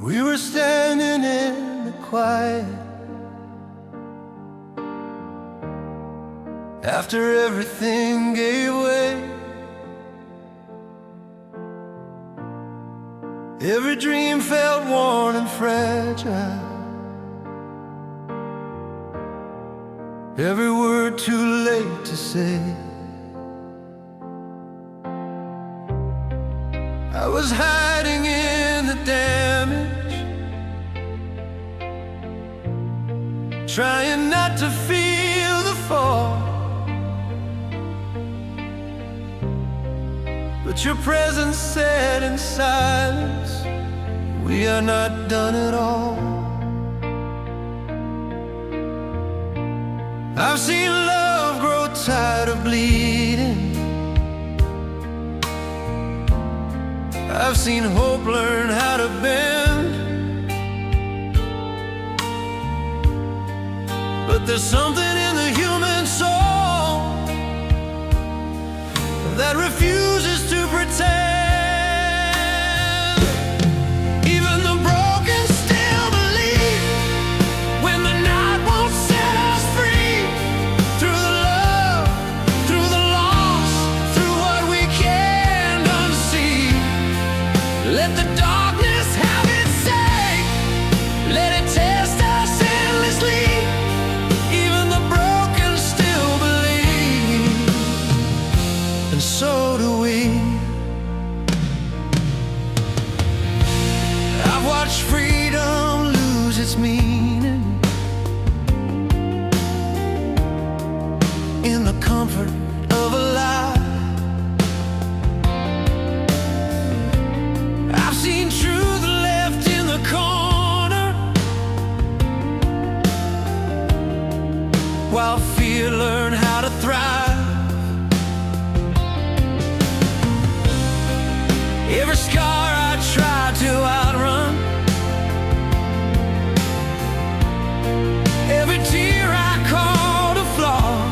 We were standing in the quiet after everything gave way. Every dream felt worn and fragile, every word too late to say. I was hiding in the damage, trying not to feel the fall, but your presence said in silence, we are not done at all. I've seen love grow tired of bleeding, I've seen hope learn how to bend, but there's something in the human soul that refuses to pretend. Even the broken still believe when the night won't set us free. Through the love, through the loss, through what we can't unsee. Let the darkness have its say, let it test us endlessly. Even the broken still believe, and so do we. I've watched freedom lose its meaning in the comfort of a lie. I've seen truth left in the corner while fear learned how to thrive. Every scar I tried to outrun, every tear I called a flaw,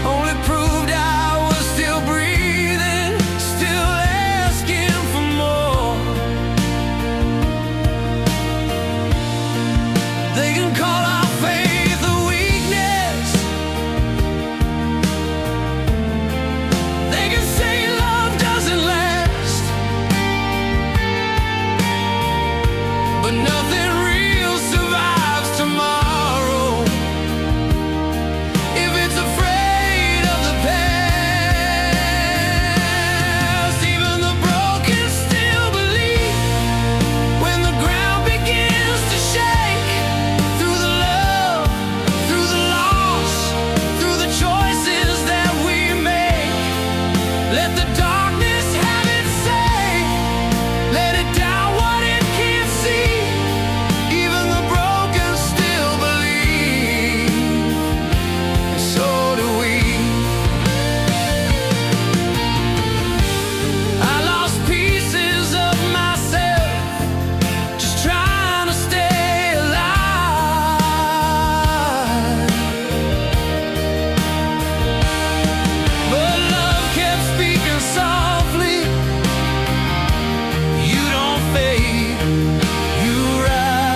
only proved I was still breathing, still asking for more. They can call our faith a weakness, they can say love doesn't last, but nothing real survives tomorrow if it's afraid of the past. Even the broken still believe when the ground begins to shake. Through the love, through the loss, through the choices that we make, let the darkness have its say, let it down what it can't see. Even the broken still believe, and so do we. I lost pieces of myself just trying to stay alive, but love kept speaking softly. You don't fade, you rise.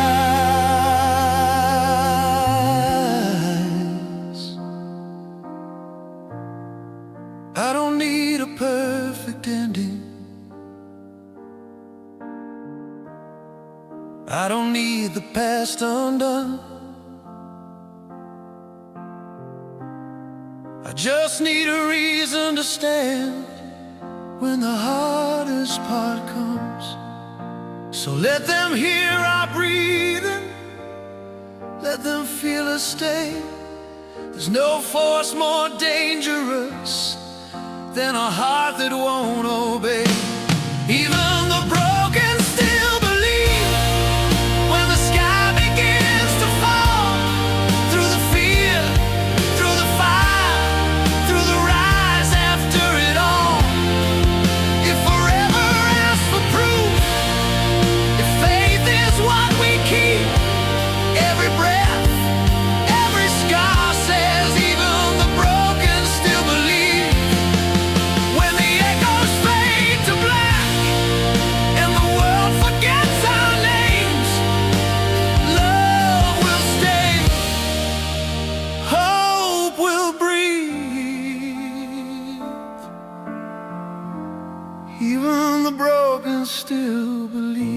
I don't need a perfect ending, I don't need the past undone, I just need a reason to stand when the hardest part comes. So let them hear our breathing, let them feel us stay. There's no force more dangerous than a heart that won't obey. Even the broken still believe when the sky begins to fall. Through the fear, through the fire, through the rise after it all. If forever asks for proof, if faith is what we keep, every breath, every scar says even the broken still believe. When the echoes fade to Even the broken still believe.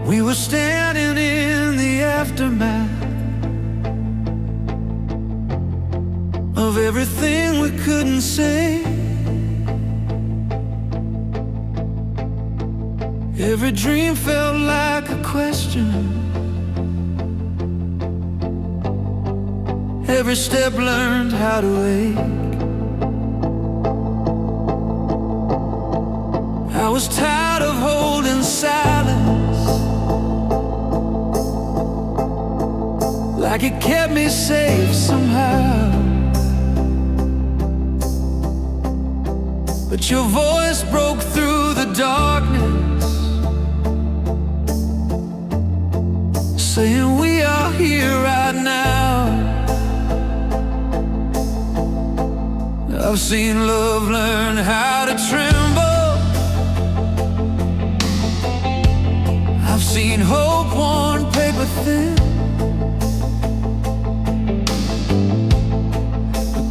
We were standing in the aftermath of everything we couldn't say. Every dream felt like a question. Every step learned how to ache. I was tired of holding silence, like it kept me safe somehow. But your voice broke through the darkness, saying we are here right now. I've seen love learn how to tremble. I've seen hope worn paper thin.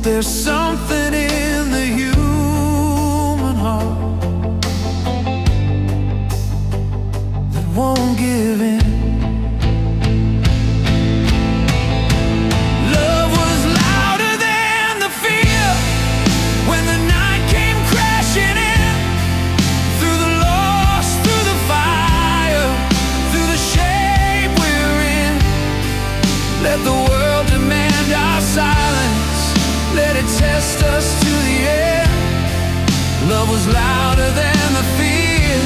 There's something in the human heart that won't give in. Love was louder than the fear when the night came crashing in. Through the loss, through the fire, through the shape we're in. Let the world demand our silence. Let it test us to the end. Love was louder than the fear,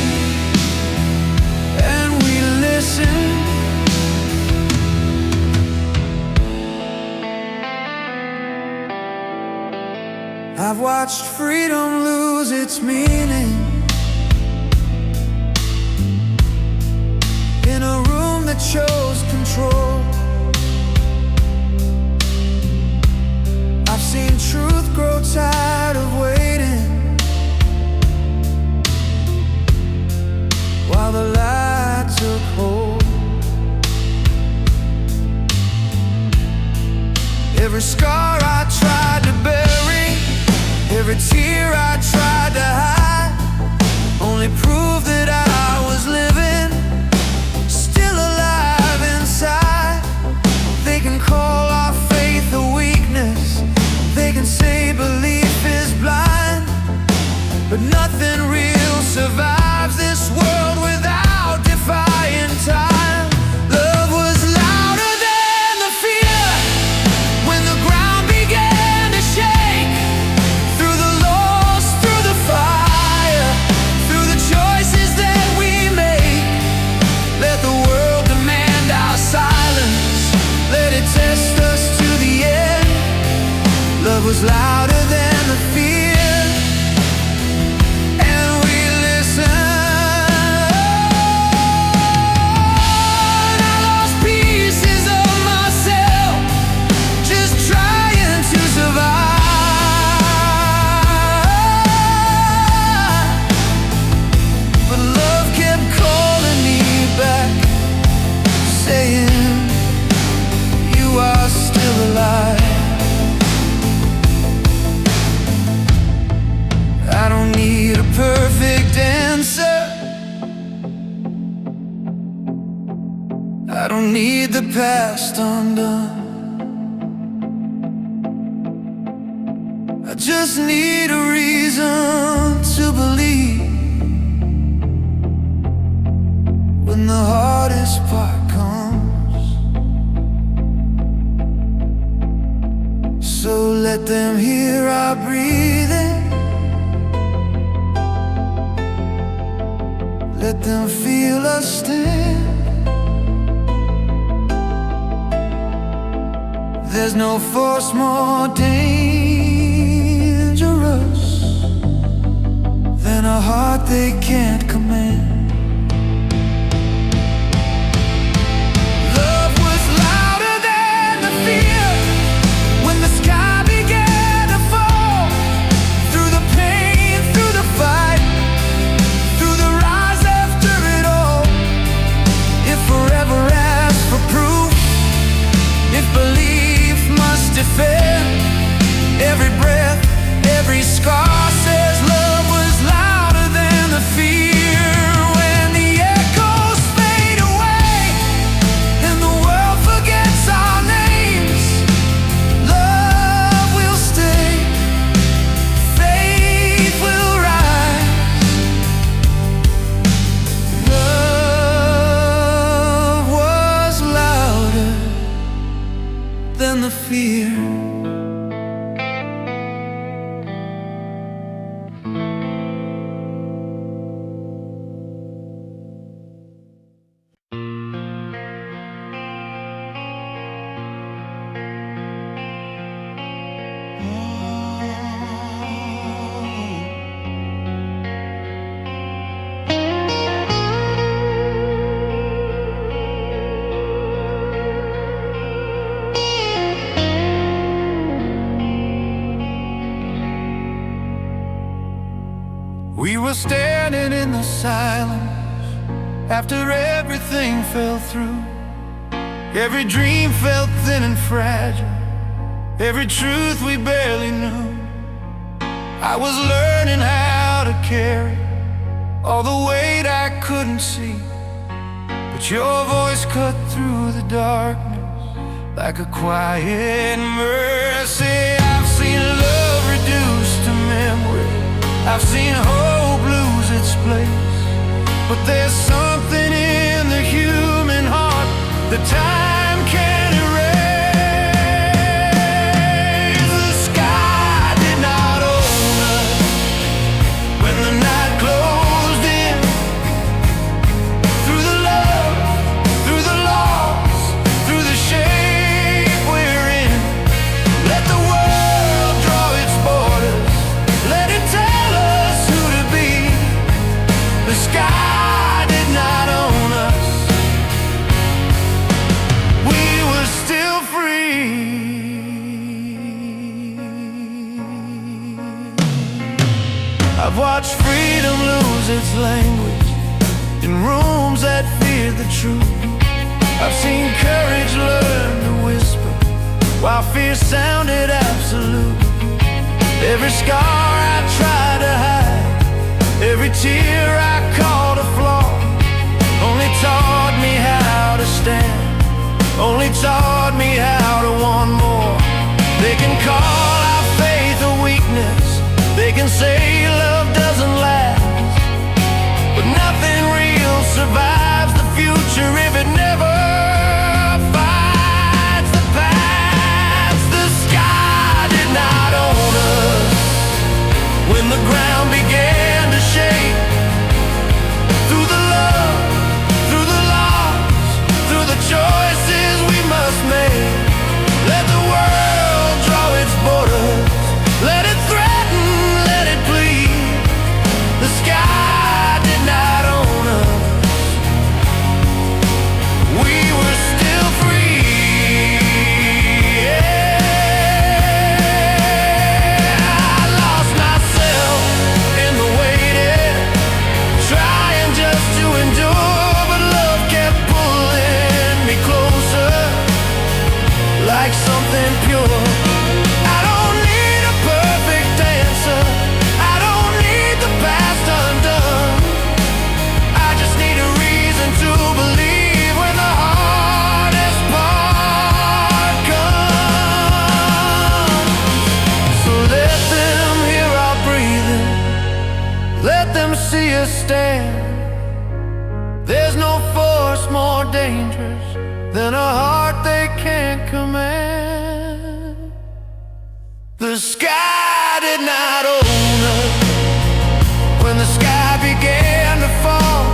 and we listened. I've watched freedom lose its meaning in a room that chose control. I've seen truth grow tired of waiting, while the lie took hold. Every scar I tried to bury, every tear I tried to hide, only proved that I was living, still alive inside. They can call our faith a weakness, they can say belief is blind, but nothing real survives this world without defying time. Love was louder than the fear when the ground began to shake. Through the loss, through the fire, through the choices that we make. Let the world demand our silence. Let it test us to the end. Love was louder than the fear, and we listened. I lost pieces of myself, just trying to survive. But love kept calling me back, saying you are still alive. I don't need a perfect answer, I don't need the past undone. I just need a reason to believe when the hardest part comes. So let them hear our breathing. Let them feel us stand. There's no force more dangerous than a heart they can't command. Love was louder than the fear when the sky began to fall. Through the pain, through the fight, through the rise after it all. If forever asks for proof, if belief must defend, every breath, every scar says love was louder than the fear. When the echoes fade away and the world forgets our names, love will stay, faith will rise. Love was louder than the fear. We were standing in the silence after everything fell through. Every dream felt thin and fragile, every truth we barely knew. I was learning how to carry all the weight I couldn't see, but your voice cut through the darkness like a quiet mercy. I've seen love reduced to memory, I've seen hope lose its place, but there's something in the human heart that time can't erase. The sky did not own us when the night closed in. Through the love, through the loss, through the shape we're in, let the world draw its borders, let it tell us who to be. The sky did not own us, we were still free. I've watched freedom lose its language in rooms that feared the truth. I've seen courage learn to whisper while fear sounded absolute. Every scar I tried to hide, every tear I called a flaw, only taught me how to stand, only taught me how to want more. They can call our faith a weakness, they can say love doesn't last, but nothing real survives the future if it never fights the past. The sky did not own us when the ground began to shake. Through the love, through the loss, through the choices we must make, let the world draw its borders, let it threaten, let it plead. The sky did not own us, we were still free. I lost myself in the waiting, trying just to endure, but love kept pulling me closer like something pure. I don't need a perfect answer, I don't need the past undone, I just need a reason to believe when the hardest part comes. So let them hear our breathing, let them see us stand. There's no force more dangerous than a heart they can't command. The sky did not own us when the sky began to fall.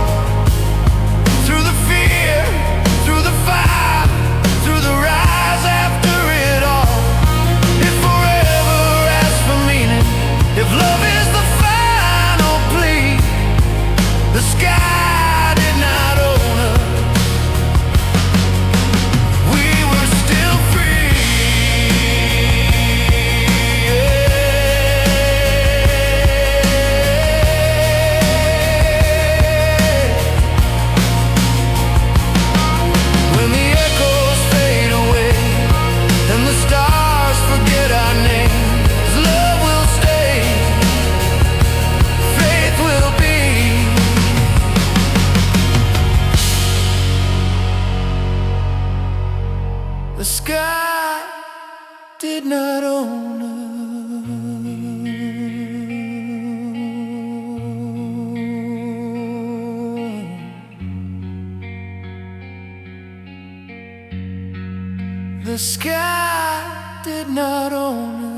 Through the fear, through the fire, through the rise after it all. If forever asks for meaning, if love is the final plea, The sky did not own us. The sky did not own us.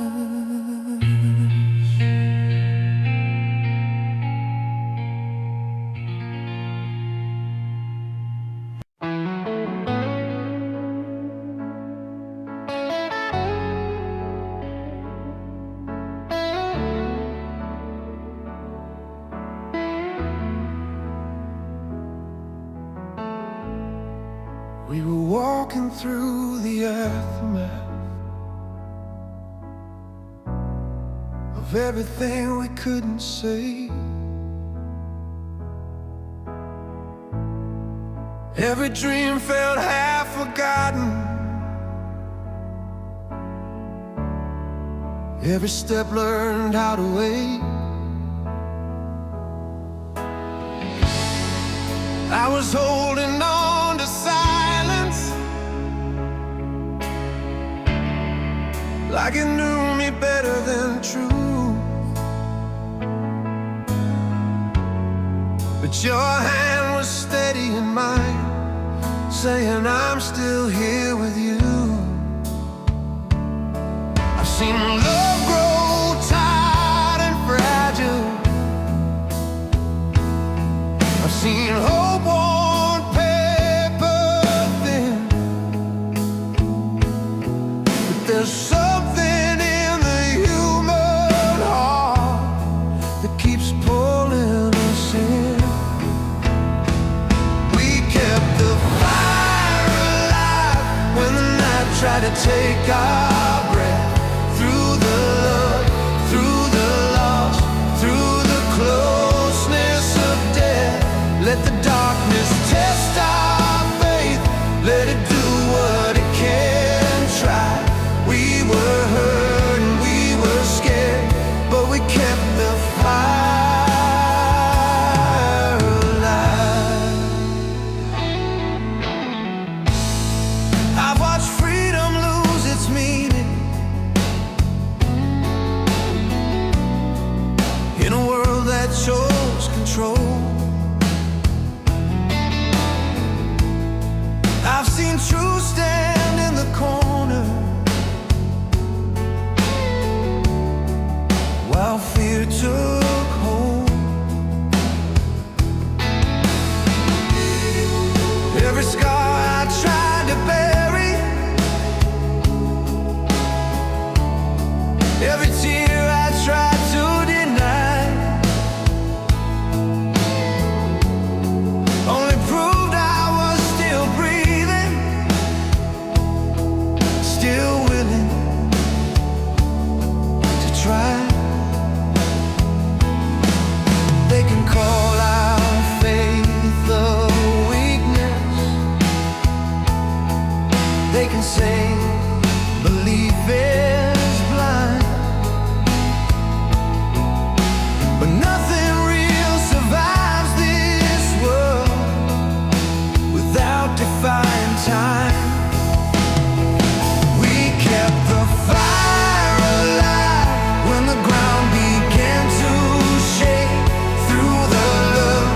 We were walking through the aftermath of everything we couldn't say. Every dream felt half forgotten. Every step learned how to wait. I was holding on to silence, like it knew me better than truth. But your hand was steady in mine, saying I'm still here with you. I've seen love grow tired and fragile. I've seen hope on paper thin. But there's something in the human heart that keeps pulling us in. We kept the fire alive when the night tried to take our breath. Through the love, through the loss, through the closeness of death. Let the darkness test our faith. Let it do what it can try. We were hurt and we were scared, but we kept the fire alive. I've watched freedom lose its meaning in a world that chose control. I've seen truth stand in the corner while fear took hold. Every scar I tried to bury, every tear I tried to deny, only proved I was still breathing, still willing to try. They can call our faith a weakness. They can say belief is blind, but nothing real survives this world without defying time. We kept the fire alive when the ground began to shake. Through the love,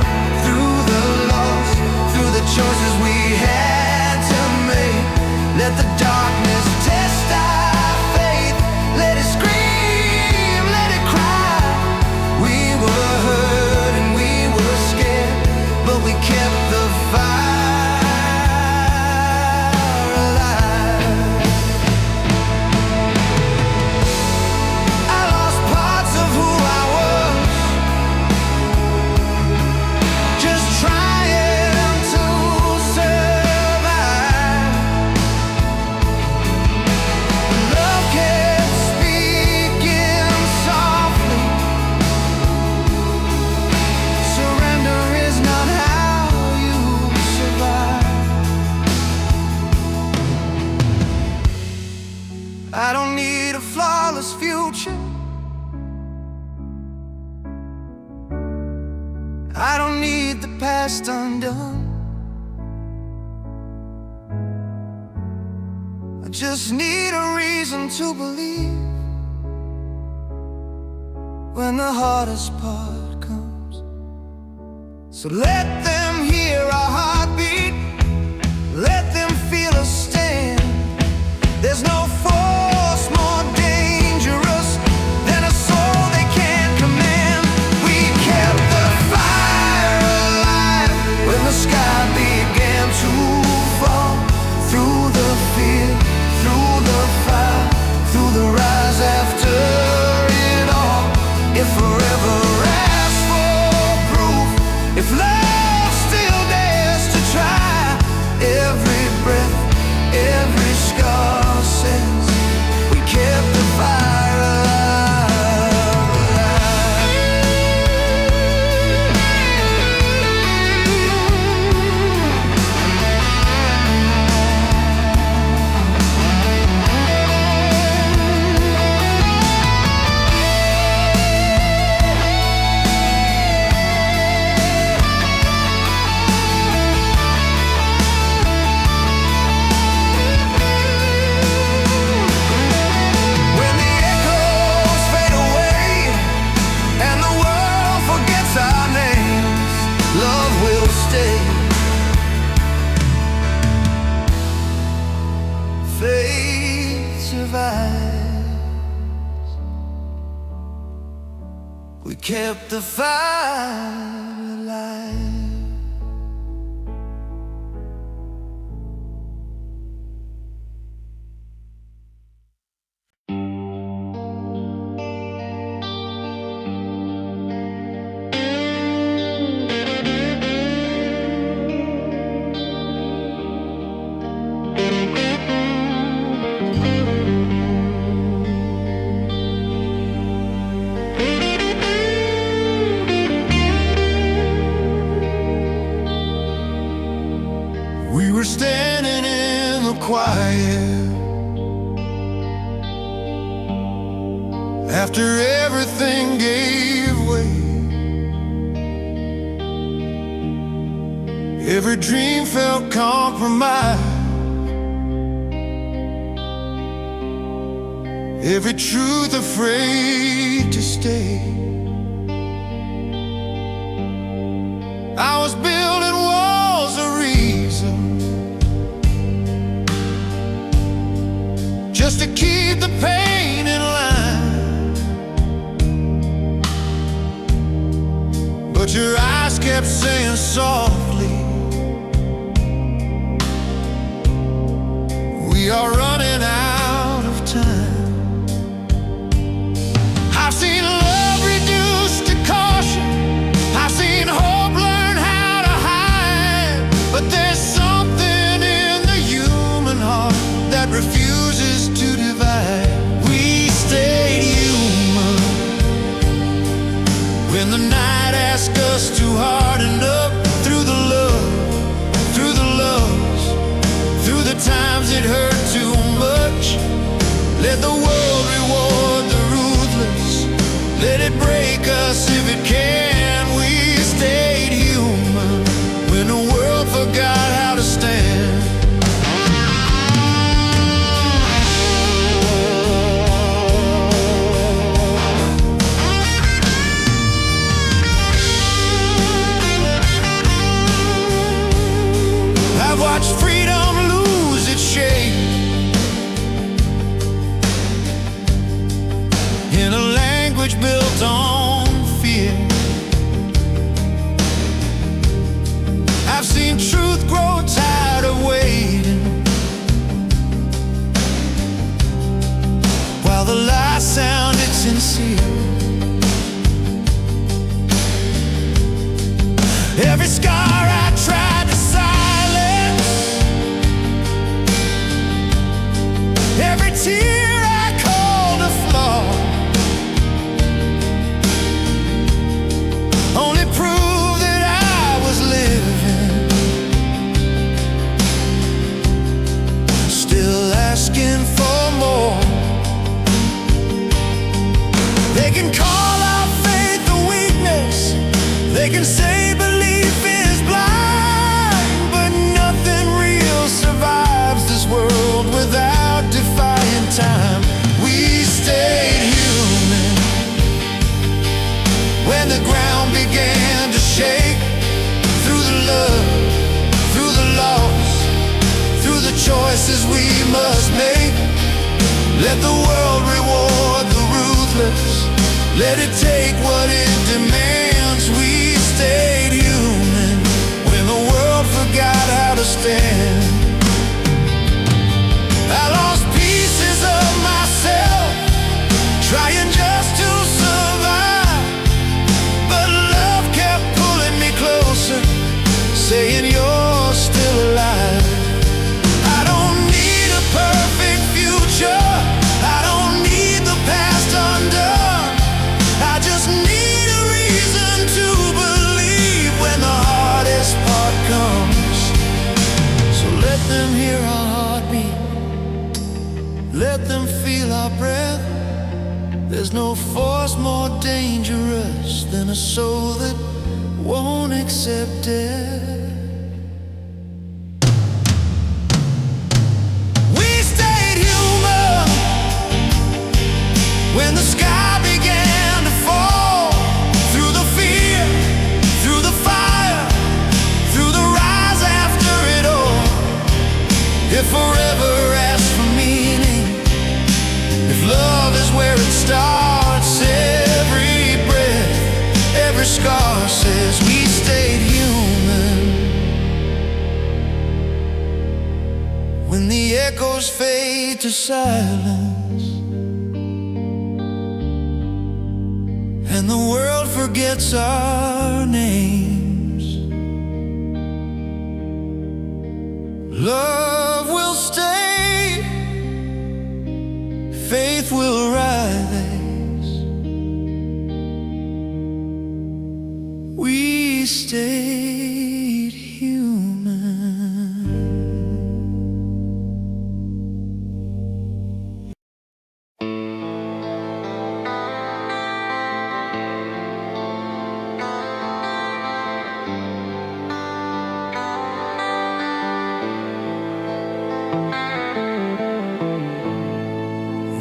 through the loss, through the choices we had to make. Let the darkness test our faith. Let it scream, let it cry. We were hurt and we were scared, but we kept the fire alive. I lost parts of who I was, just trying to survive. Love kept speaking softly. Surrender is not how you survive. I don't need a flawless future. I don't need the past undone. I just need a reason to believe when the hardest part comes. So let them hear our heartbeat, let them feel us stand. There's no force more dangerous than a soul they can't command. We kept the fire alive when the sky began to fall. Through the fear, through the fire, through the rise after it all. If forever asks for proof, if love still dares to try, every breath, every scar says we kept the fire we kept the fire alive. We were standing in the quiet after everything gave way. Every dream felt compromised, every truth afraid to stay. I was building walls of reason just to keep the pain in line, but your eyes kept saying softly, we are running out of time. I've seen love reduced to caution, I've seen hope learn how to hide, but there's something in the human heart that refuses to divide. We stayed human when the night asked us to harden up. Through the love, through the loves, through the times it hurt too much. Let the world reward the ruthless, let it break us if it can. We stayed human when the world forgot how to stand. I've watched freedom lose its shape in a language built on fear. I've seen truth grow tired of waiting, while the lies sounded sincere. Every scar I tried to silence, Let the world reward the ruthless. Let it take what it demands. We stayed human when the world forgot how to stand. I lost pieces of myself, trying just to survive, but love kept pulling me closer, saying you're still alive. I don't need a perfect future, I don't need the past undone. I just need a reason to believe when the hardest part comes. So let them hear our heartbeat, let them feel our breath. There's no force more dangerous than a soul that won't accept death. We stayed human when the sky began to fall. Through the fear, through the fire, through the rise after it all. If forever asks for meaning, if love is where it starts, every breath, every scar says we stayed human. When the echoes fade to silence and the world forgets our names, love will stay, faith will rise. We stayed human.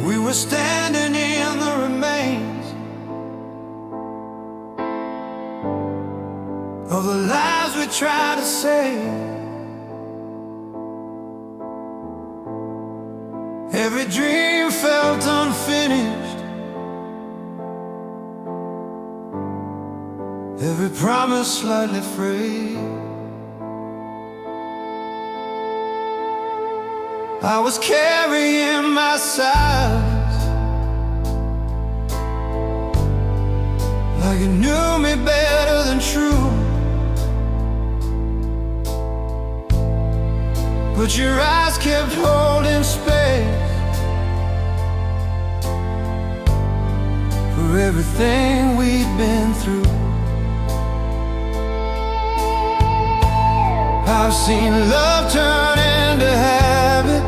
We were standing in the remains of the lives we tried to save. Every dream felt unfinished, every promise slightly frayed. I was carrying my sides like you knew me better than true, but your eyes kept holding space for everything we'd been through. I've seen love turn into habit,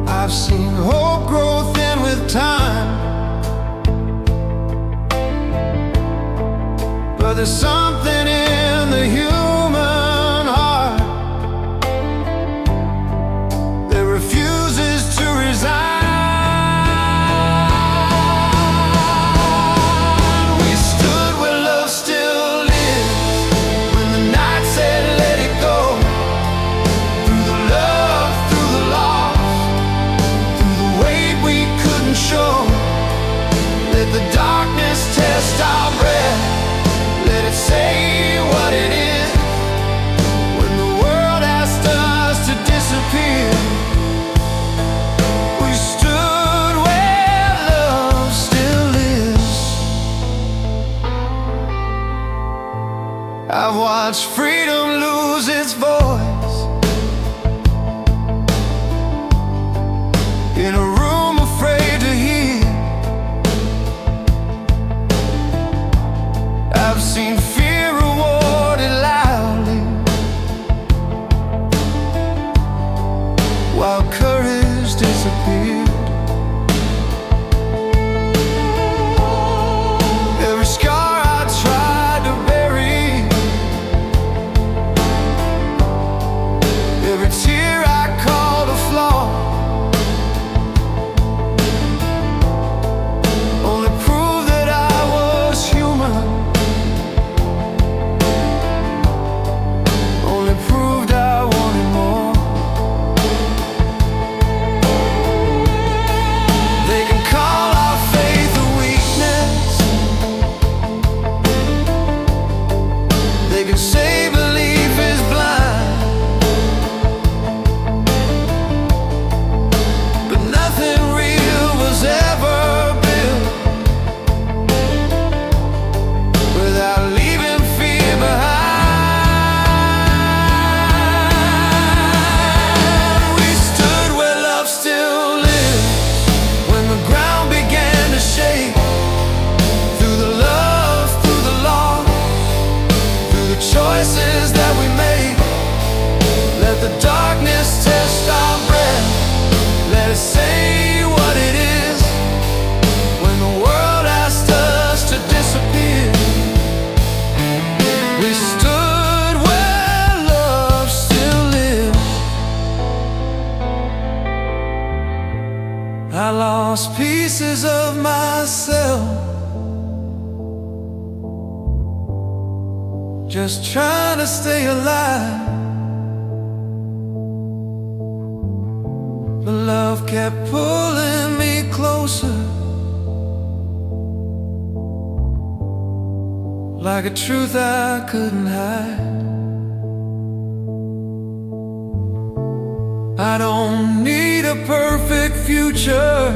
I've seen hope grow thin with time, but there's something in the human heart that refuses to resign. We stood where love still lives, when the night said let it go. Through the love, through the loss, through the weight we couldn't show. Let the darkness test our breath, let it say what it is. When the world asked us to disappear, we stood where love still lives. I've watched freedom lose its voice in a room afraid to hear. I've seen fear rewarded loudly, while courage disappeared. Every scar I tried to bury choices that we make. Let the darkness test our breath. Let it say what it is when the world asked us to disappear. We stood where love still lives. I lost pieces of myself, just trying to stay alive. But love kept pulling me closer, like a truth I couldn't hide. I don't need a perfect future.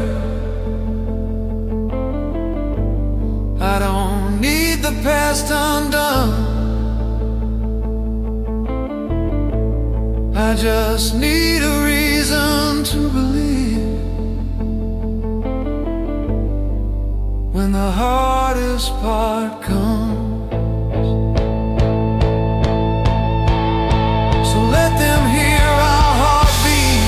I don't need the past undone. I just need a reason to believe when the hardest part comes. So let them hear our heartbeat.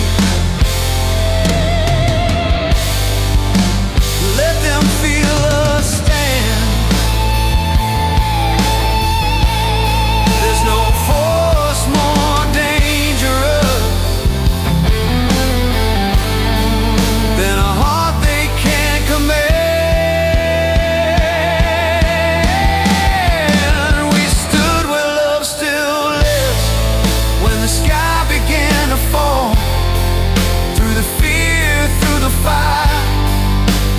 Let them feel us stand. There's no force more dangerous than a heart they can't command. We stood where love still lives when the sky began to fall. Through the fear, through the fire,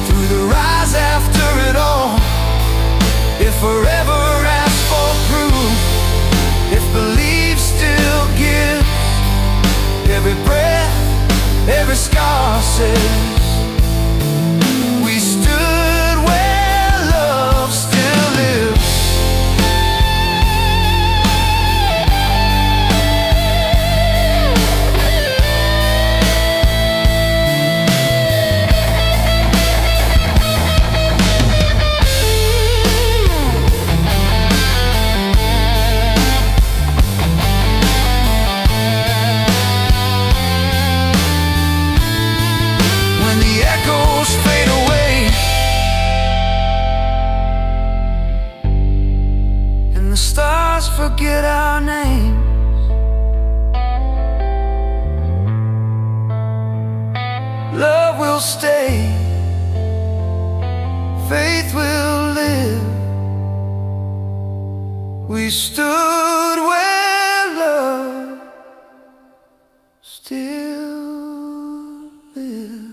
through the rise after it all. If forever asks for proof, if belief still gives, every breath, every scar says we stood where love still lives. When the echoes fade away and the stars forget our names, love will stay, faith will live. We stood where love still lives.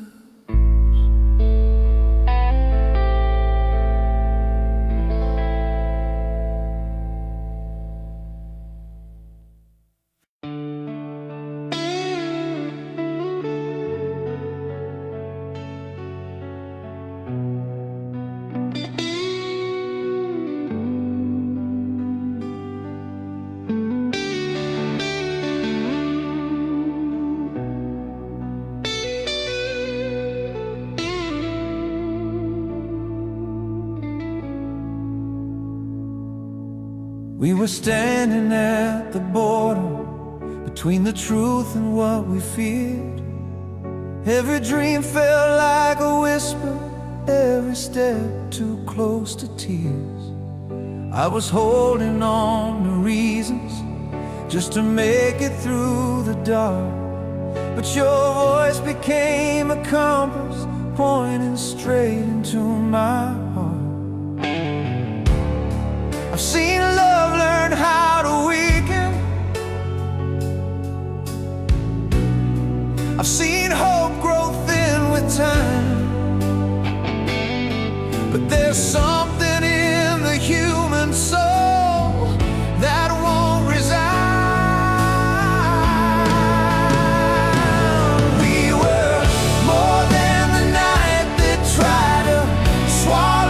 We were standing at the border between the truth and what we feared. Every dream felt like a whisper, every step too close to tears. I was holding on to reasons just to make it through the dark, but your voice became a compass pointing straight into my heart. I've seen love learn how to weaken. I've seen hope grow thin with time. But there's something in the human soul that won't resign. We were more than the night that tried to swallow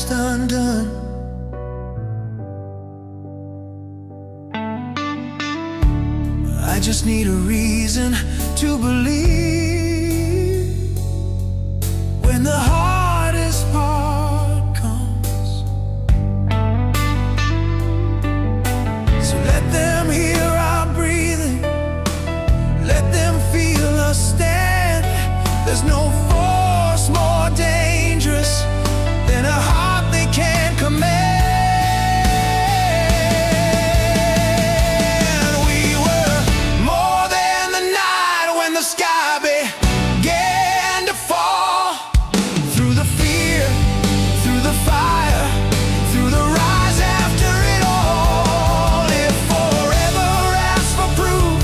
left undone. I just need a reason to believe when the hardest part comes. So let them hear our breathing, let them feel us stand. There's no force more dangerous than a heart they can't command. The sky began to fall, through the fear, through the fire, through the rise after it all. If forever asks for proof,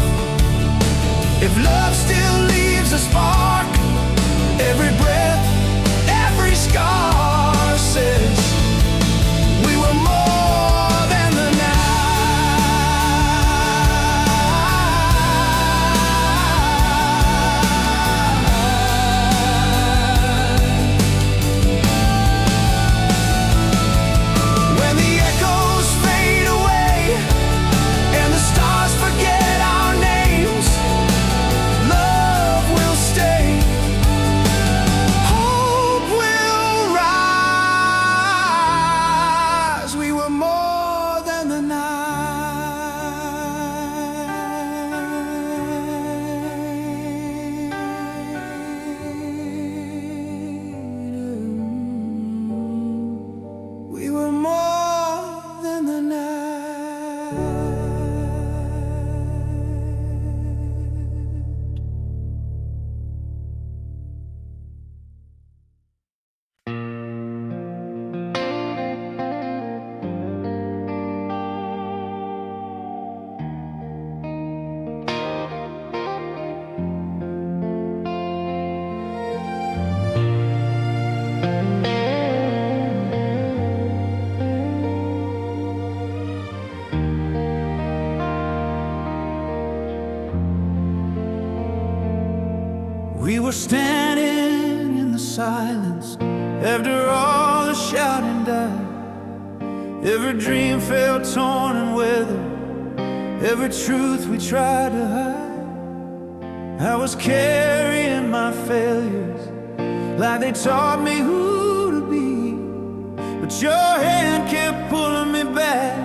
if love still leaves a spark, every breath, every scar says we were more than the night. We were standing in the silence after all the shouting died. Every dream fell torn and weathered, every truth we tried to hide. I was carrying my failures like they taught me who to be, but your hand kept pulling me back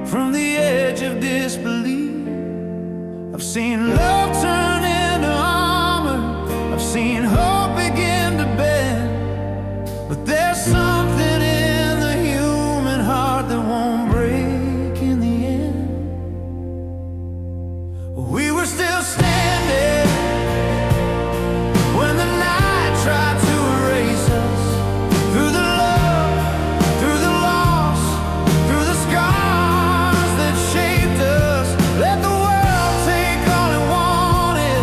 from the edge of disbelief. I've seen love turn into armor, I've seen hope begin to bend, but there's something in the human heart that won't break in the end. We were still standing when the night tried to erase us. Through the love, through the loss, through the scars that shaped us. Let the world take all it wanted,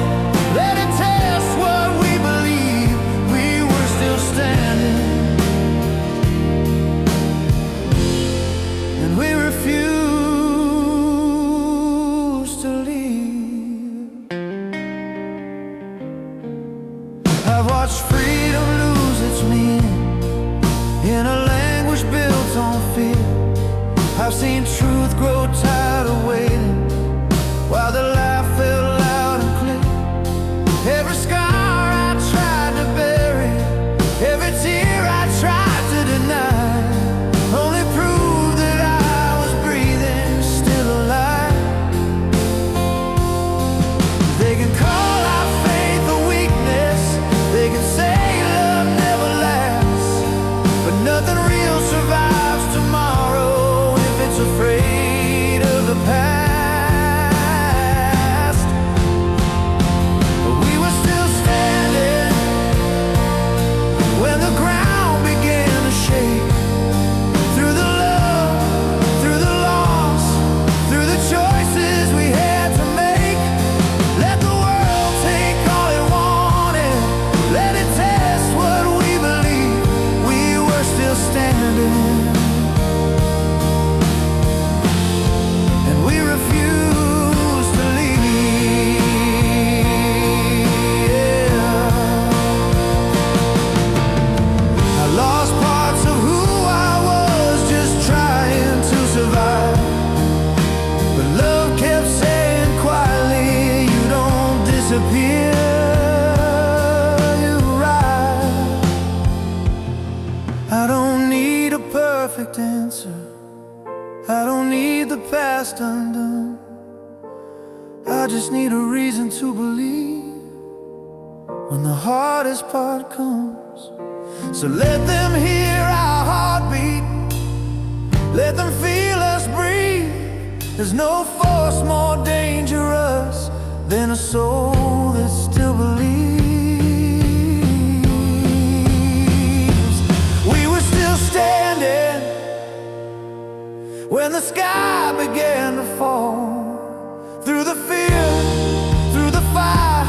perfect answer. I don't need the past undone. I just need a reason to believe when the hardest part comes. So let them hear our heartbeat, let them feel us breathe. There's no force more dangerous than a soul that still believes. We were still standing when the sky began to fall. Through the fear, through the fire,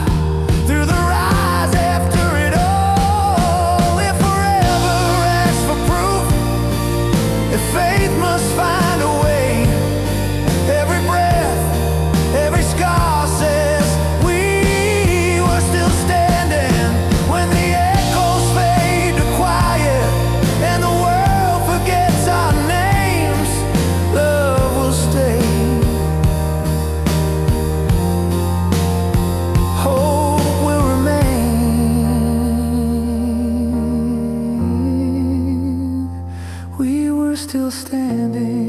through the rise after it all. If forever asks for proof, if faith must find a way, every breath, every scar says we were still standing. When the echoes fade to quiet and the world forgets our names, love will stay. Hope will remain. We were still standing.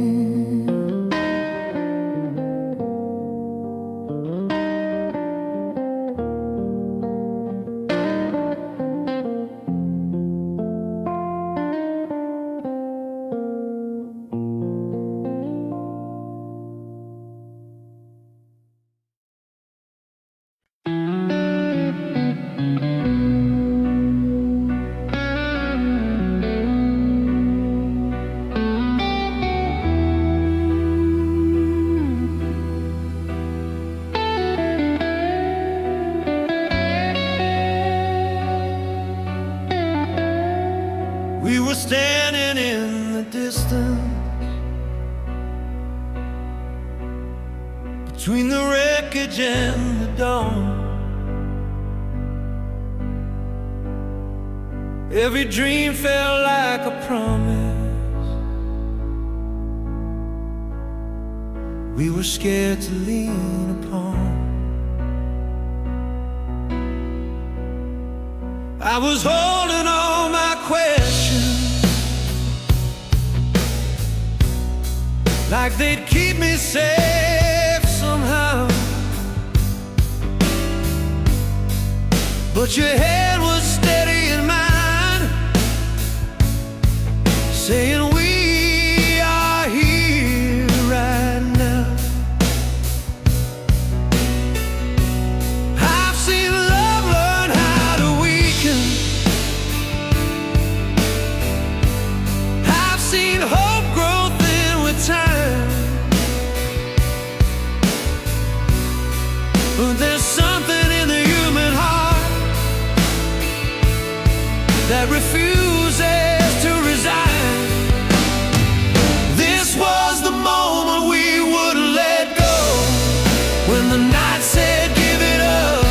We were standing in the distance, between the wreckage and the dawn. Every dream felt like a promise. We were scared to lean upon. I was holding all my questions, like they'd keep me safe somehow. But your head was steady in mine, saying we are here right now. I've seen love learn how to weaken. I've seen hope grow thin with time. But there's something in the human heart that refuses to resign. This was the moment we wouldn't let go, when the night said give it up.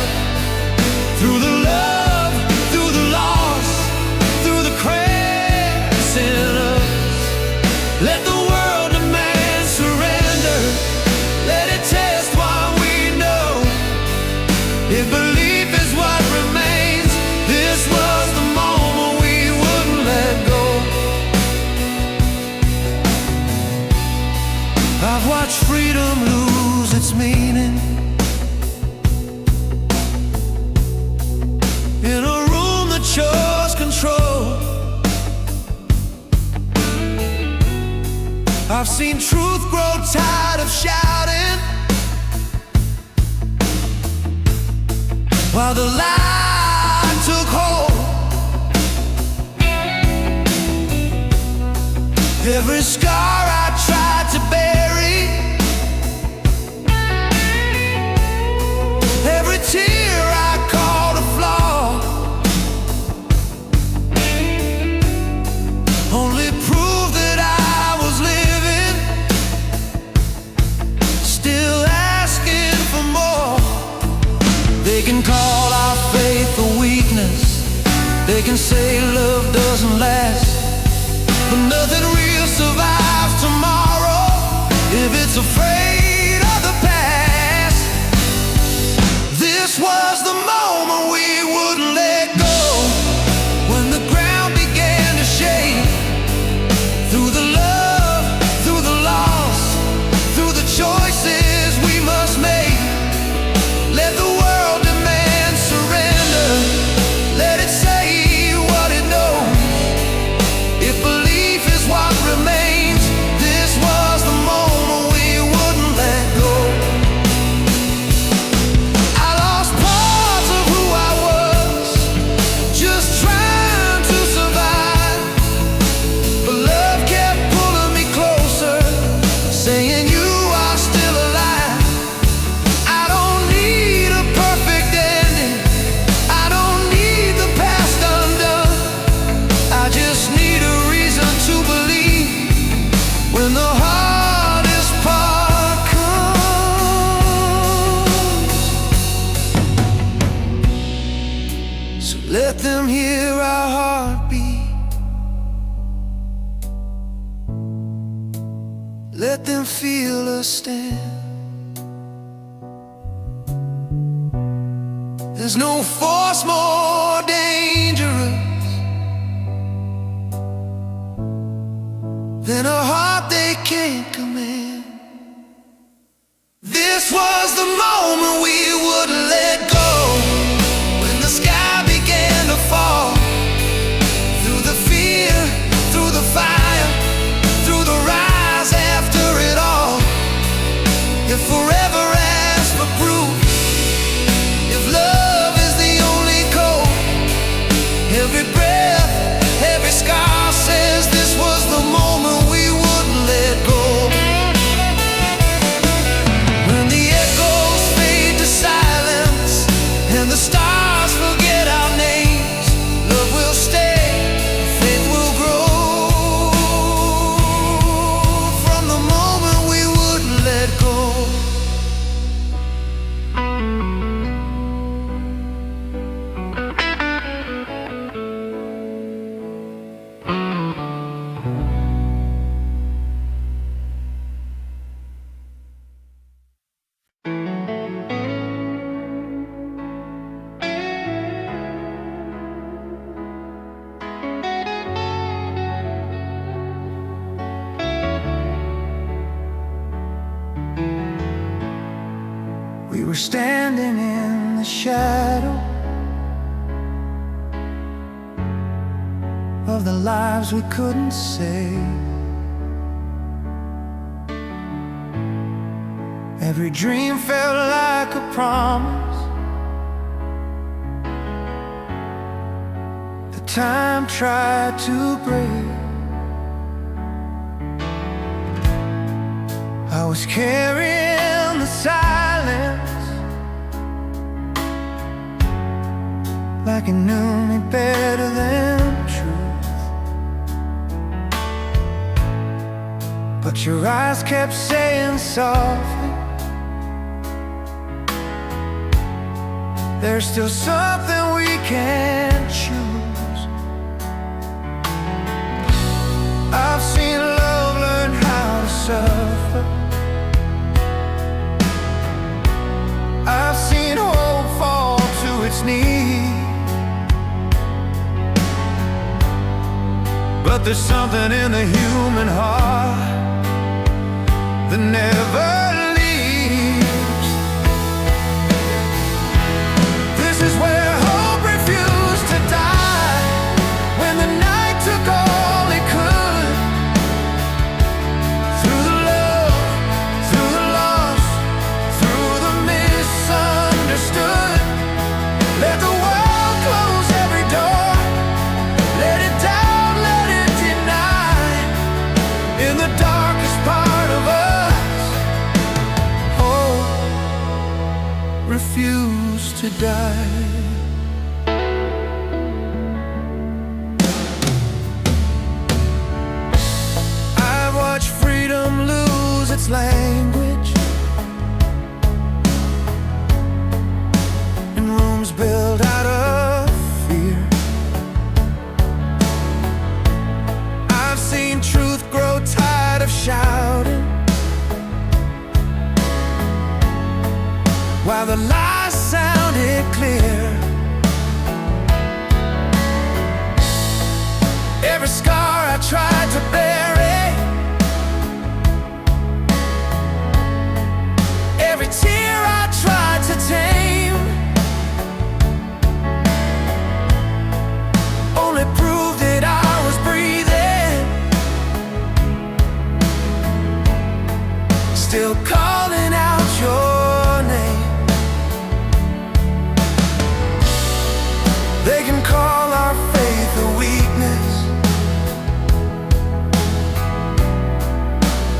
Through the love, through the loss, through the cracks in us, let the world demand surrender. Let it test what we know, if belief is what remains. This was the moment we wouldn't let go. I've watched freedom lose its meaning in a room that chose control. I've seen truth grow tired of shouting, while the lie took hold. Every scar I tried to bury, every tear I called a flaw, only proved that I was living, still asking for more. They can call our faith a weakness, they can say love doesn't last, but nothing real survives tomorrow if it's afraid of the past. This was the moment we wouldn't let go, when the ground began to shake. Through the let them feel us stand. There's no force more dangerous than a heart they can't command. This was the moment we wouldn't let go, when the sky began to fall. Through the fear, through the fire, through the rise after it all. If forever asks for proof, if love is the only code, every breath, every scar says this was the moment we wouldn't let go. When the echoes fade to silence and the stars forget our names, love will stay, faith will grow. From the moment we wouldn't let go. We were standing in the shadow of the lives we couldn't save. Every dream felt like a promise. The time tried to break. I was carrying the silence like it knew me better than truth. But your eyes kept saying softly, there's still something we can't choose. I've seen love learn how to suffer. I've seen hope fall to its knees. But there's something in the human heart that never leaves. This is where hope refused to die, when the night took all it could. Through the love, through the loss, through the misunderstood. Let the world close every door, let it down, let it deny. In the darkest part of us, hope refused to die. I've watched freedom lose its language in rooms built out of fear. I've seen truth grow tired of shouting, while the lies sounded clear. Every scar I tried to bury, every tear I tried to tame, only proved that I was breathing, still calling out your name. They can call our faith a weakness,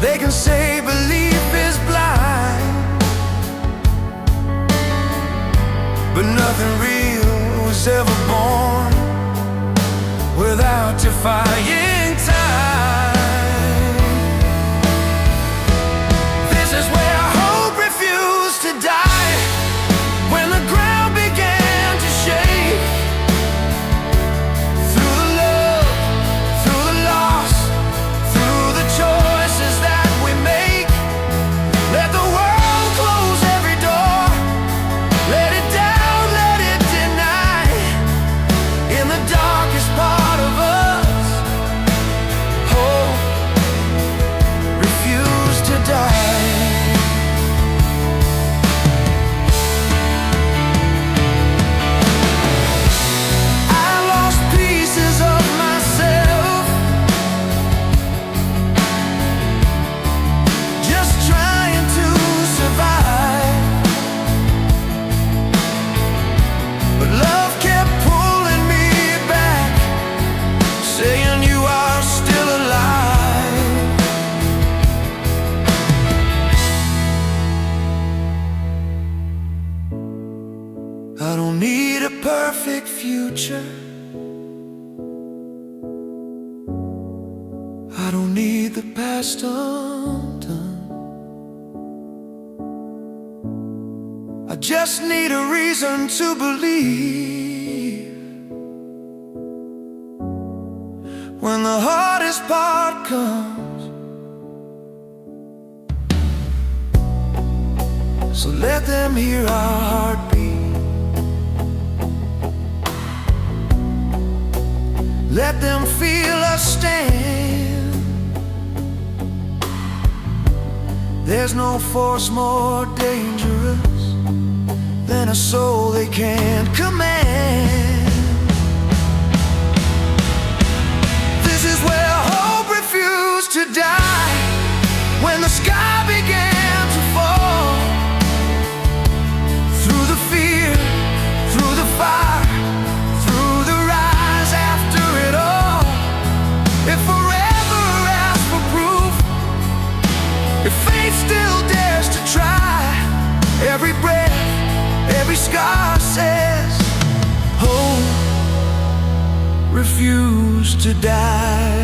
they can say belief is blind, but nothing real was ever born without defying time. This is where hope refused to die, when the ground began to shake. Through the love, through the loss, through the choices that we made. future. I don't need the past undone. I just need a reason to believe. When the hardest part comes, so let them hear our heartbeat. Let them feel us stand. There's no force more dangerous than a soul they can't command. This is where hope refused to die. When the sky began to fall, through the fear, through the fire, through the rise after it all. If forever asks for proof, if fate still dares to try, every breath, every scar says, hope refused to die.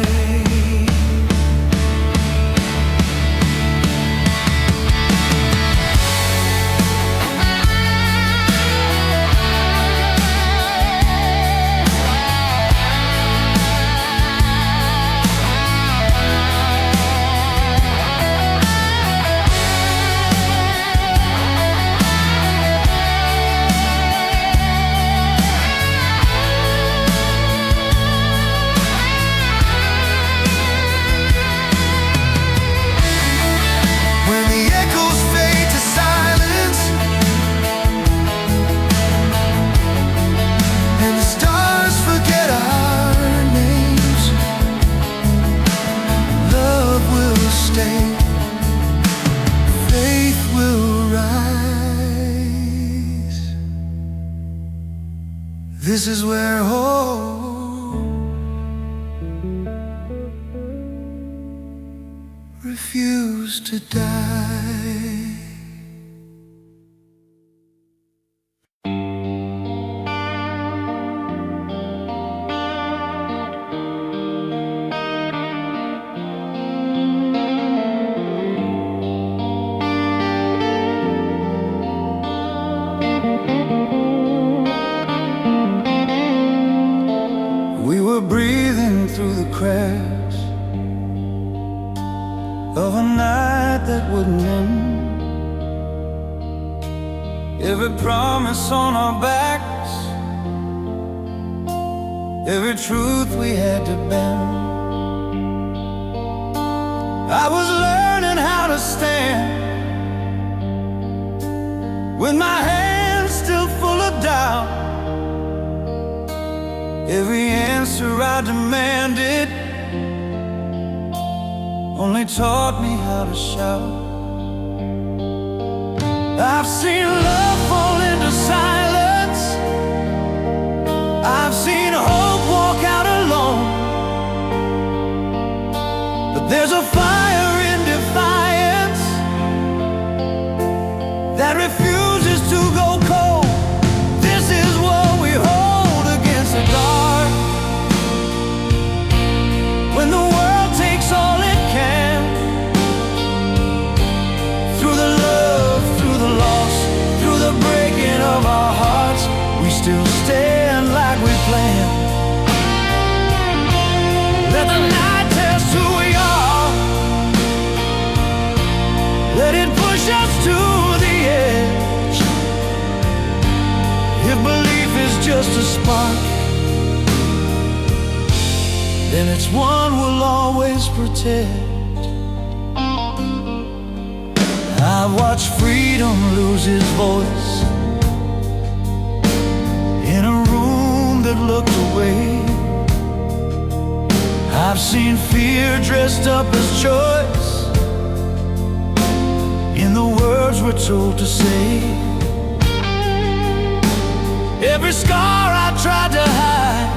Faith will rise. This is where hope refused to die. We were breathing through the cracks of a night that wouldn't end. Every promise on our backs, every truth we had to bend. I was learning how to stand with my hands still full of doubt. Every answer I demanded only taught me how to shout. I've seen love fall into silence. I've seen hope walk out alone. But there's a fire in defiance that refuses to go cold. This is what we hold against the dark. When the world takes all it can, through the love, through the loss, through the breaking of our hearts, we still stand like we planned. Let the night test who we are. Let it push us to the edge. If belief is just a spark, then it's one we'll always protect. I've watched freedom lose its voice in a room that looked away. I've seen fear dressed up as choice in the words we're told to say. Every scar I tried to hide,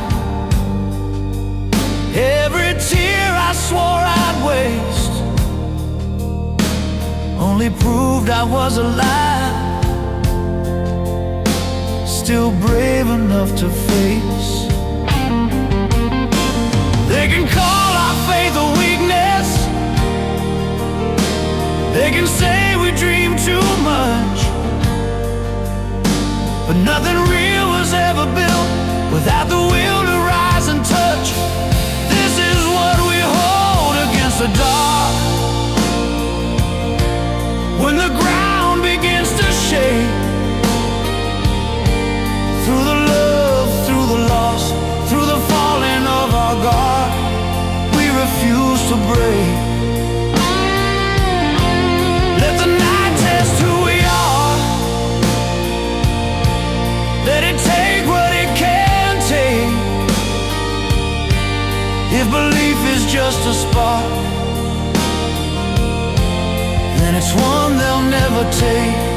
every tear I swore I'd waste, only proved I was alive, still brave enough enough to face. They can call our faith a weakness. They can say we dream too much, but nothing real was ever built without the will to rise and touch. This is what we hold against the dark. When the ground begins to shake, through the love, through the loss, through the falling of our God, we refuse to break. Let the night test who we are. Let it take what it can take. If belief is just a spark, then it's one they'll never take.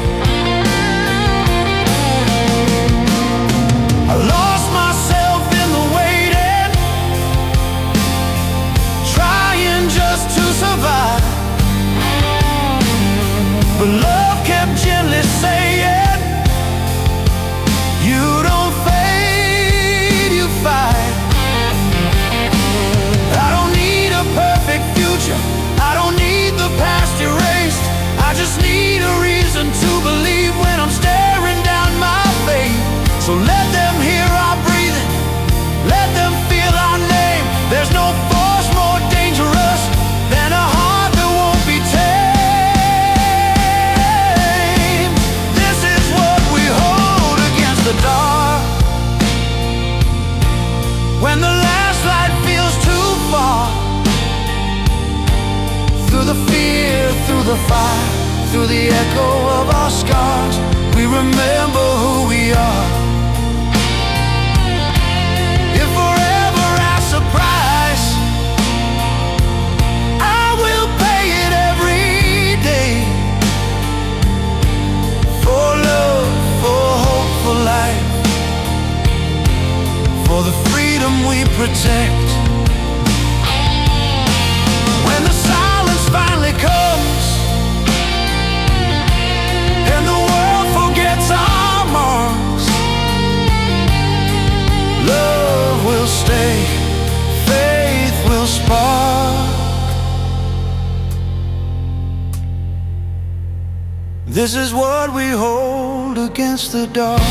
I lost myself in the waiting, trying just to survive, but love kept gently saying, you don't fade, you fight. I don't need a perfect future, I don't need the past erased. I just need a reason to believe when I'm staring down my fate. So let them hear our breathing, let them feel our name. There's no force more dangerous than a heart that won't be tamed. This is what we hold against the dark. When the last light feels too far, through the fear, through the fire, through the echo of our scars, we remember who we are. If forever asks a price, I will pay it every day. For love, for hope, for life, for the freedom we protect. When the silence finally comes and the world forgets our marks, love will stay, faith will spark. This is what we hold against the dark.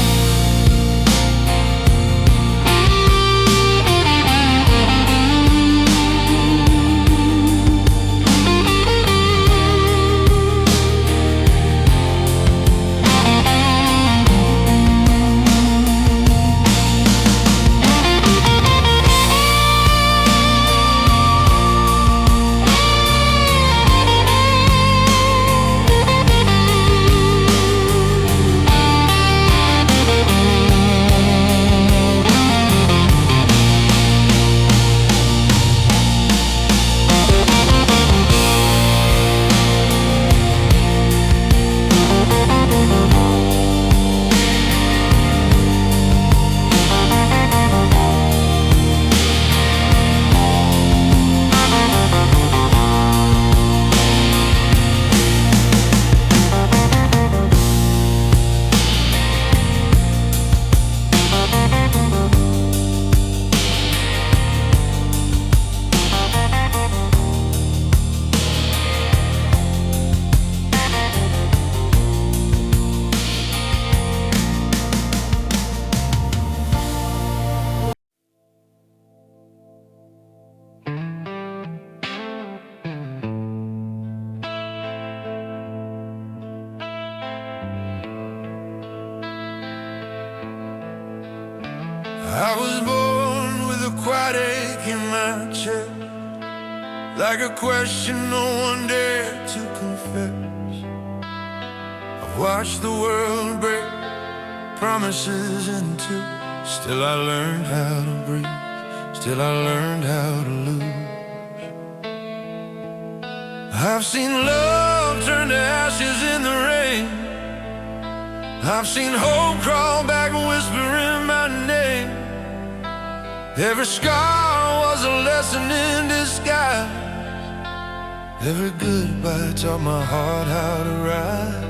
I was born with a quiet ache in my chest, like a question no one dared to confess. I've watched the world break promises in two. Still I learned how to breathe, still I learned how to lose. I've seen love turn to ashes in the rain. I've seen hope crawl back whispering my name. Every scar was a lesson in disguise. Every goodbye taught my heart how to ride.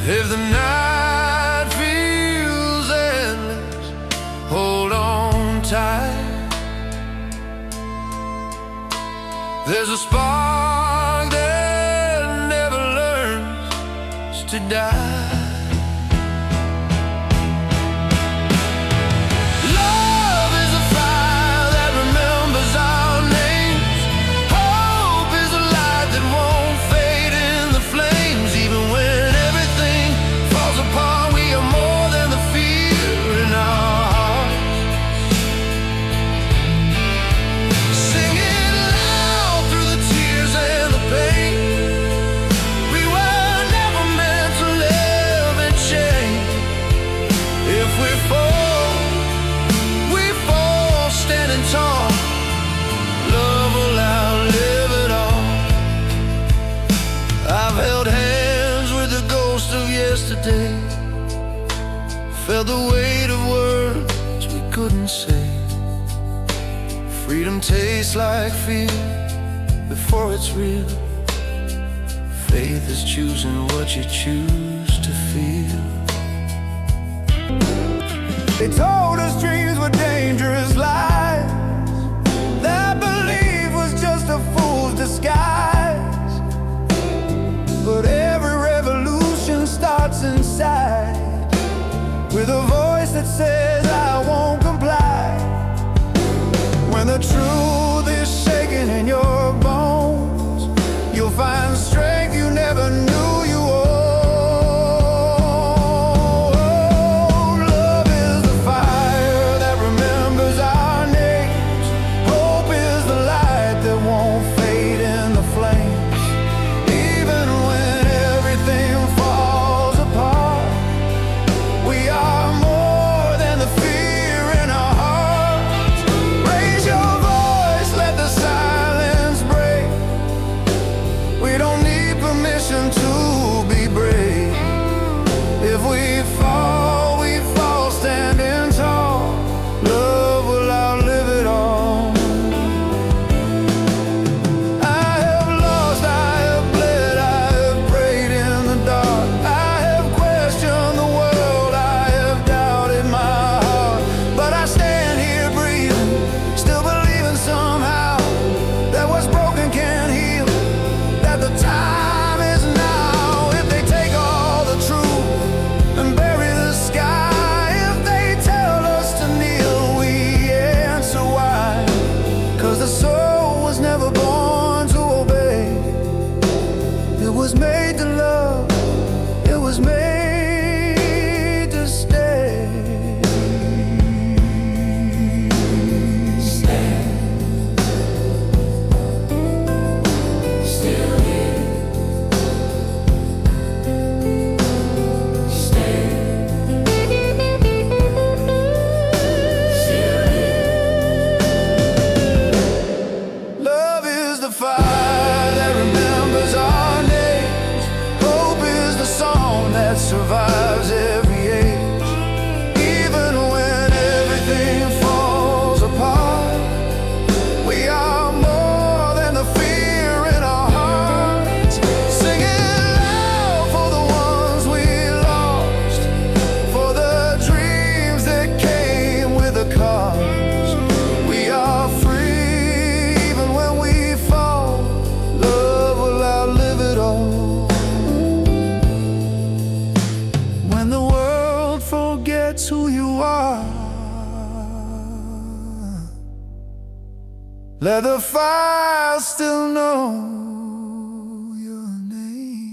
If the night feels endless, tide. There's a spark that never learns to die. Yesterday, felt the weight of words we couldn't say. Freedom tastes like fear before it's real. Faith is choosing what you choose to feel. They told us dreams were dangerous lies, that belief was just a fool's disguise. But every revolution starts inside, with a voice that says I won't comply. When the truth is shaking in your bones, you'll find strength you never knew you owned. Love is the fire that remembers our names. Hope is the light that won't fade in the flames. Even when everything falls apart, we are more than the fear in our hearts. Raise your voice, let the silence break. We don't need permission to be brave. If we fall standing tall. Love will outlive it all. I have lost, I have bled, I have prayed in the dark. I have questioned the world, I have doubted my heart. But I stand here breathing, still believing somehow that what's broken can heal, that the time is now. If they take all the truth and bury the sky, if they tell us to kneel, we answer why. 'Cause the soul was never born to obey. It was made to love, it was made to stay. Still here. Love is the fire that remembers our names. Hope is the song that survives every age. Even when everything falls apart, we are more than the fear in our hearts. Singing loud for the ones we lost, for the dreams that came with a cost. We are free even when we fall. Love will outlive it all. When the world forgets who you are, let the fire still know your name.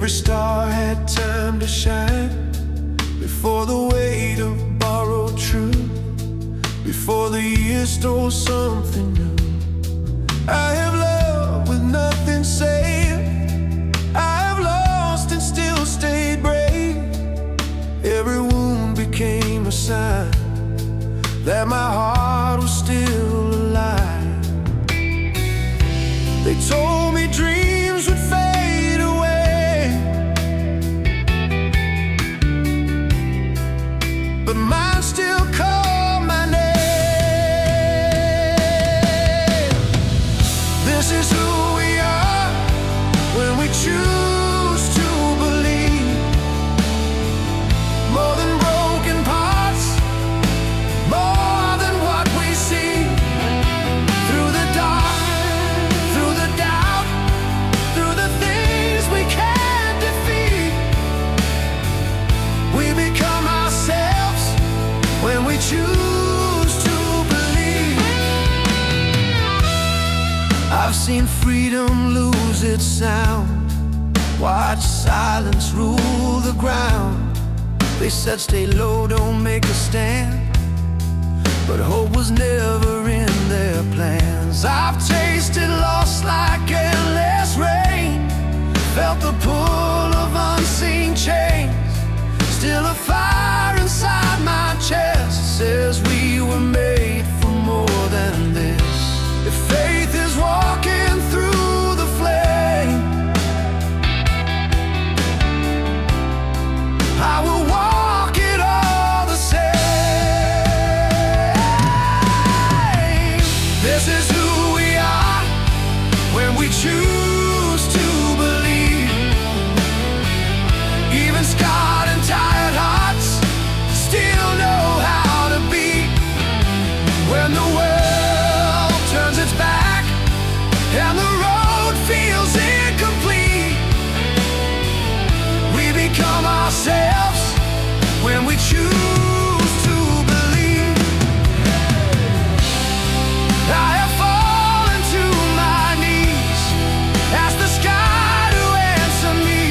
Every star had time to shine before the weight of borrowed truth, before the years stole something new. I have loved with nothing saved, I have lost and still stayed brave. Every wound became a sign that my heart was still alive. They told me dreams would fade away, but mine still call my name. This is who we are when we choose to believe. More than broken parts, more than what we see. Through the dark, through the doubt, through the things we can't defeat, we become ourselves when we choose to believe. I've seen freedom lose its sound, watch silence rule the ground. They said stay low, don't make a stand, but hope was never in their plans. I've tasted loss like endless rain, felt the pull of unseen chains. Still a fire inside my chest says we were made for more than this. If faith is walking through the flame, I will walk it all the same. This is who we are when we choose to believe. Even scarred and tired hearts still know how to beat. When the world turns its back and the road feels incomplete, we become ourselves when we choose to believe. I have fallen to my knees, asked the sky to answer me.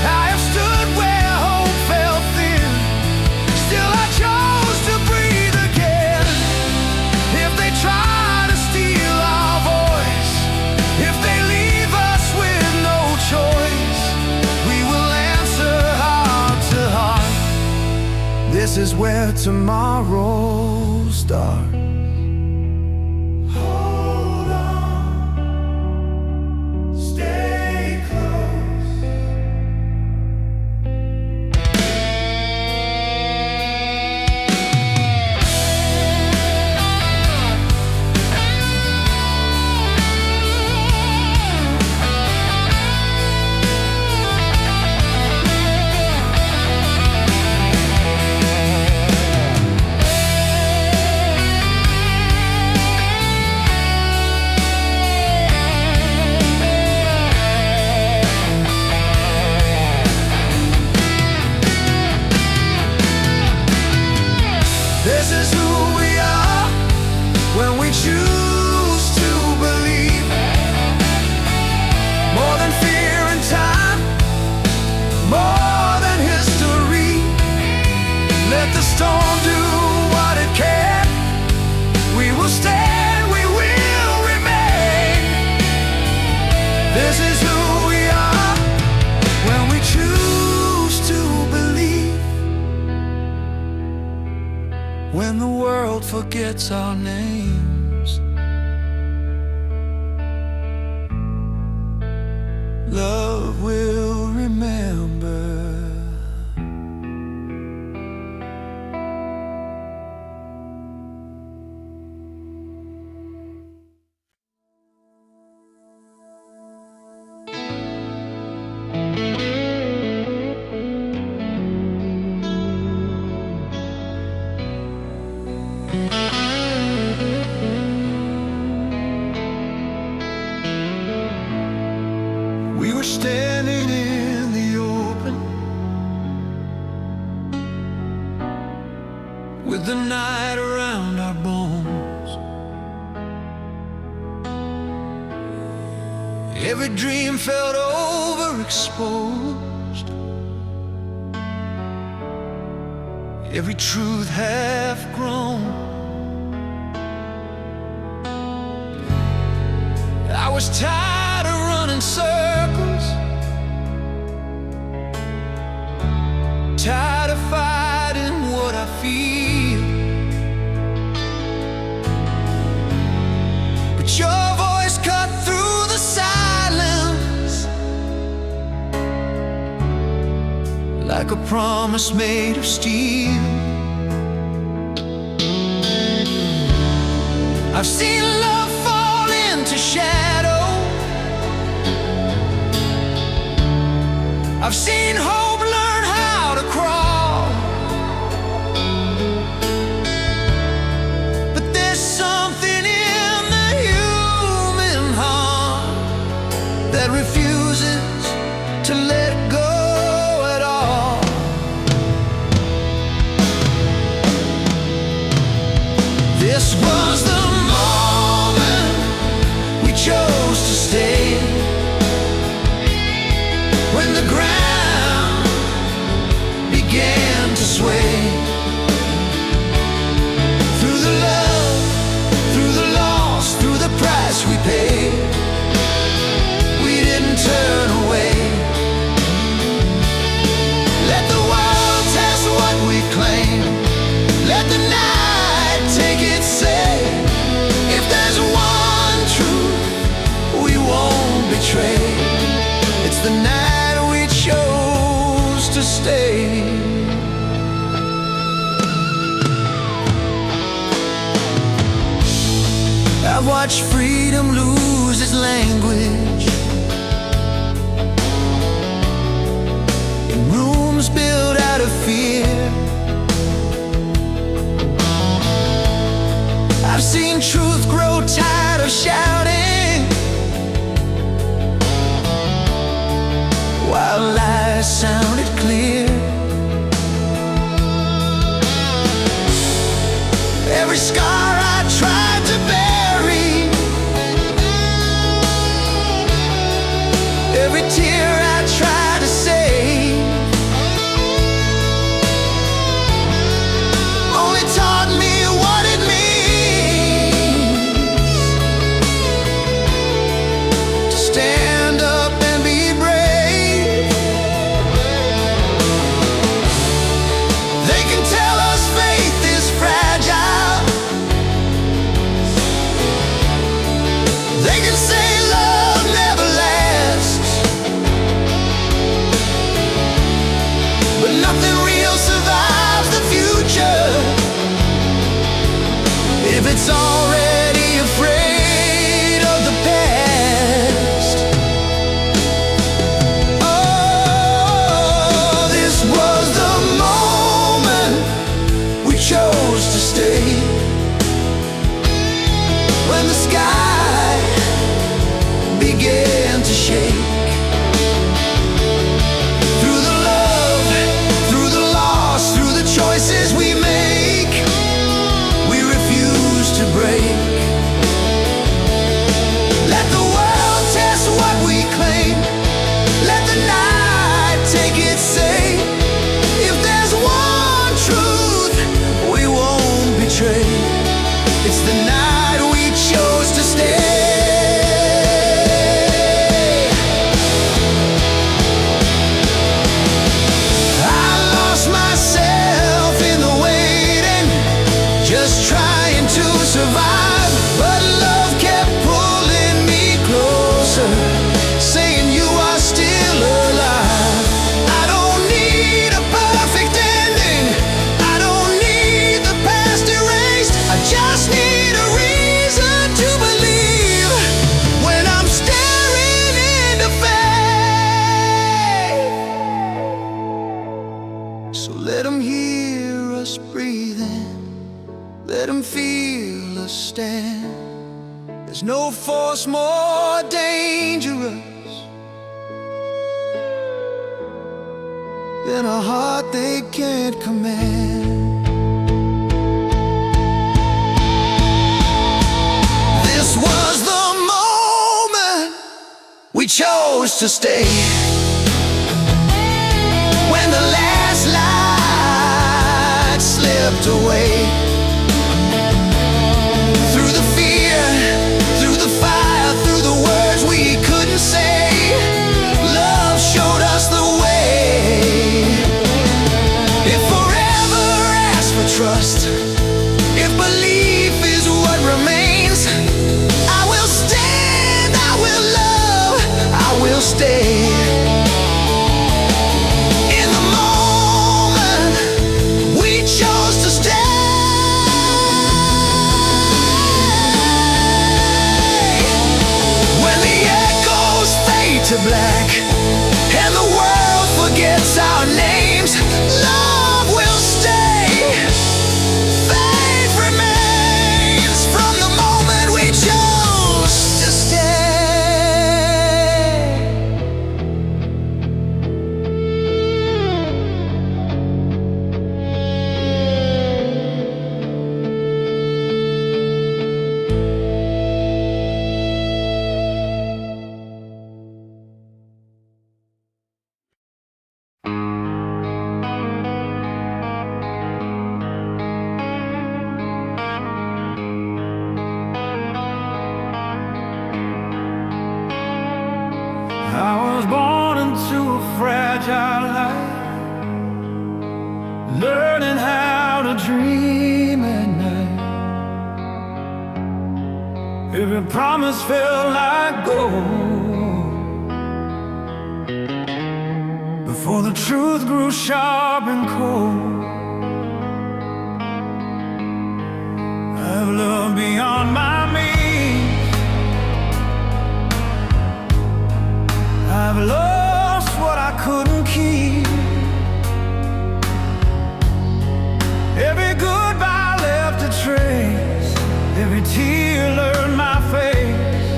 I have stood where hope felt thin, still I chose to breathe again. If they try to steal our voice, if they leave us with no choice, we will answer heart to heart. This is where tomorrow starts. Hold on, stay close. This is who we are when we choose to believe. More than fear and time, more than history. Let the storm do what it can. We will stand, we will remain. This is who we are when we choose to believe. When the world forgets our names, love will remember. We were standing in the open, with the night around our bones. Every dream felt overexposed, every truth half grown. I was tired of running circles, tired of fighting what I feel. But your voice cut through the silence like a promise made of steel. I've seen love fall into shadow, I've seen hope learn how to crawl. But there's something in the human heart that refuses to let go at all. This was the moment we chose to stay, when the ground began to sway. Through the love, through the loss, through the price we paid, we didn't turn away. Let the world test what we claim, let the night take its say. If there's one truth we won't betray, it's the night we chose to stay. I've watched freedom lose its language in rooms built out of fear. I've seen truth grow tired of shouting, while lies sounded clear. Every scar I tried to bury, every tear I tried to save, only taught me what it means to stand up and be brave. They can tell us faith is fragile, they can say love never lasts, but nothing real survives the future if it's already afraid of the past. Oh, this was the moment we chose to stay, when the sky began to shake. Through the love, through the loss, through the choices we make, we refuse to break. Let the world test what we claim, let the night take its say. If there's one truth we won't betray, it's the night we chose to stay. I lost myself in the waiting, just trying to survive, but love kept pulling me closer, saying you are still alive. I don't need a perfect ending, I don't need the past erased, I just need a reason to believe when I'm staring into faith. So let them hear us breathing, let them feel us stand. There's no force more dangerous than a heart they can't command. This was the moment we chose to stay. When the last light slipped away, through the fear, through the fire, through the words we couldn't say, love showed us the way. If forever asks for trust, if belief is what remains, I will stand, I will love, I will stay. In the moment we chose to stay. When the echoes fade to black and the world forgets our names, love will stay. Faith remains from the moment we chose to stay. I was born into a fragile life, learning how to dream at night. Every promise felt like gold before the truth grew sharp and cold. I've loved beyond my means, I've lost what I couldn't keep. Every goodbye left a trace, every tear learned my face.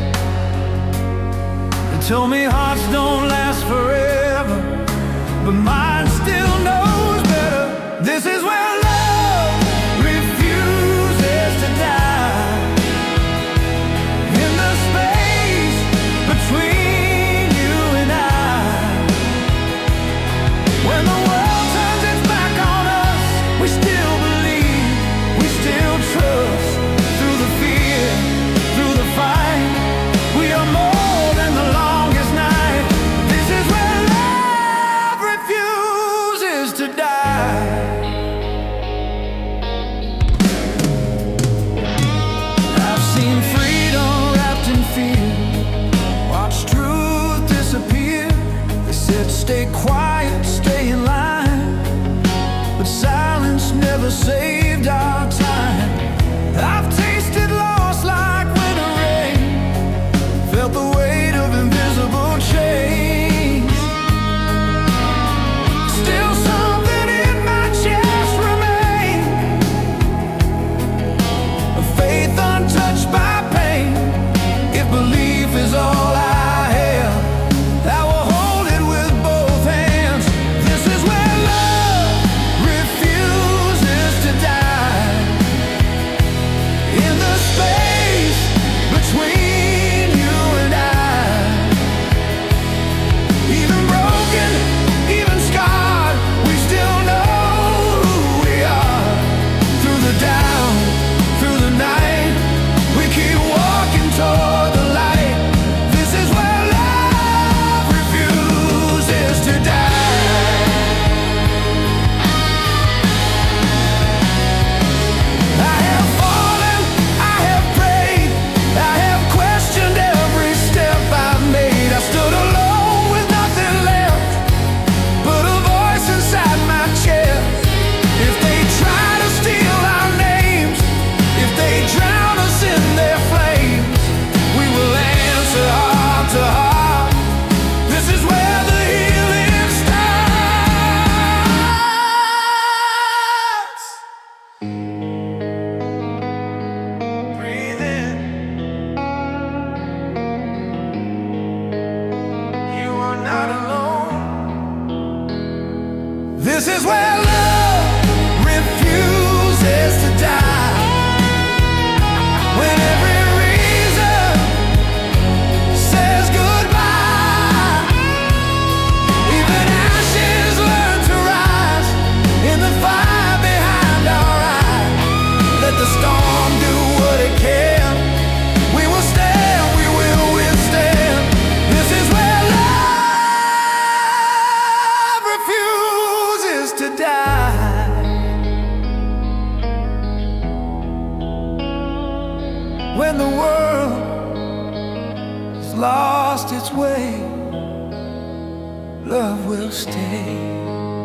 They told me hearts don't last forever, but mine still knows better. This is where love refuses to die. In the space between you and I, when the world turns its back on us, we still believe, we still trust. Through the fear, through the fight, we are more than the longest night. This is where love refuses to die. I've seen freedom wrapped in fear, watch truth disappear. They said stay quiet, stay in line, but silence never saved our time. I've tasted loss like winter rain, felt the weight of invisible chains. Still something in my chest remains, a faith untouched by pain. If belief is all I have, I will hold it with both hands. This is where love refuses to die. In the space between you and I, even broken, even scarred, we still know who we are. Through the down, through the night, we keep walking toward the light. This is where love refuses to die. I have fallen, I have prayed, I have questioned every step I've made. I stood alone with nothing left but a voice inside my chest. If they try to steal our names, if they drown us in their flames, we will answer heart to heart. This is where the healing starts. Breathe in, you are not alone. This is where love refuses to die. When every reason says goodbye, its way, love will stay.